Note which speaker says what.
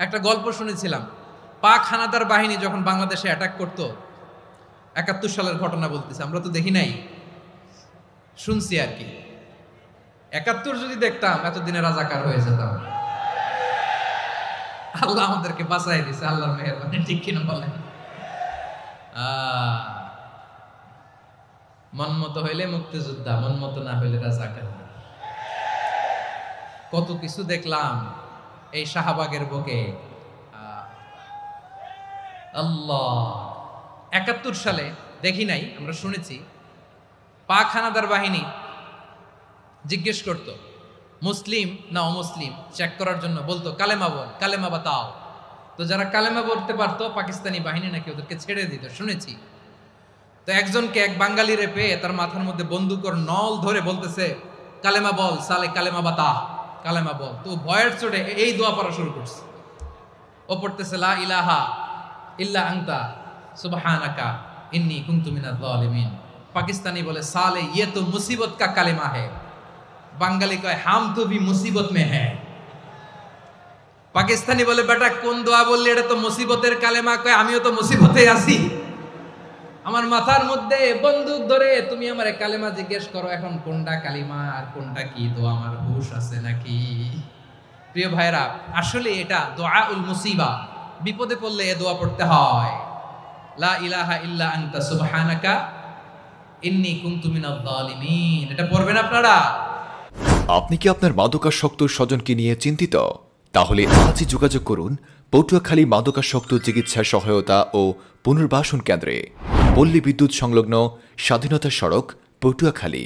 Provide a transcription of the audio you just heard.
Speaker 1: একটা গল্প শুনেছিলাম, পাক হানাদার বাহিনী যখন বাংলাদেশে অ্যাটাক করত, ৭১ সালের ঘটনা বলতেছে, আমরা তো দেখি নাই, শুনছি আর কি। ৭১ যদি দেখতাম এতদিনে রাজাকার হয়ে যেতাম। আল্লাহ আমাদেরকে বাঁচাই দিছে, আল্লাহর মেহেরবানি, ঠিক কিনা বলেন? মন মতো হইলে মুক্তিযোদ্ধা, মন মতো না হইলে রাজাকার। কত কিছু দেখলাম এই শাহবাগের বুকে। আল্লাহ, ৭১ সালে দেখি নাই, আমরা শুনেছি পাক হানাদার বাহিনী জিজ্ঞেস করত মুসলিম না অমুসলিম চেক করার জন্য, বলতো কালেমা বল, কালেমা বাতাও। তো যারা কালেমা বলতে পারতো পাকিস্তানি বাহিনী নাকি ওদেরকে ছেড়ে দিত, শুনেছি। তো একজনকে, এক বাঙালিরে পেয়ে তার মাথার মধ্যে বন্দুকর নল ধরে বলতেছে কালেমা বল সালে, কালেমা বাতা, কালেমা বল। তো ভয়ের চোটে এই দোয়া পড়া শুরু করছে। ও পড়তেছে লা ইলাহা ইল্লা আনতা সুবহানাকা ইন্নী কুনতু মিনাজ জালিমিন। পাকিস্তানি বলে সালে ইয়ে তো মুসিবত কা কালেমা है। বাঙালি কয় হাম তো ভি মুসিবত মে হ্যায়। পাকিস্তানি বলে বেটা কোন দোয়া বললি, এটা তো মুসিবতের কালেমা। কয় আমিও তো মুসিবতে আছি, আমার মাথার মধ্যে বন্দুক ধরে তুমি আমার কালেমা জিজ্ঞেস করো, এখন কোনটা কালিমা আর কোনটা কি দোয়া, আমার হুশ আছে নাকি? প্রিয় ভাইরা, আসলে এটা দোয়াউল মুসিবা, বিপদে পড়লে এ দোয়া পড়তে হয়। লা ইলাহা ইল্লা আনতা সুবহানাকা ইন্নী কুনতু মিনাজ জালিমিন। এটা পড়বেন আপনারা।
Speaker 2: আপনি কি আপনার মাদকাসক্ত স্বজনকে নিয়ে চিন্তিত? তাহলে আজই যোগাযোগ করুন পটুয়াখালী মাদকাসক্ত চিকিৎসা সহায়তা ও পুনর্বাসন কেন্দ্রে, পল্লী বিদ্যুৎ সংলগ্ন স্বাধীনতা সড়ক, পটুয়াখালী।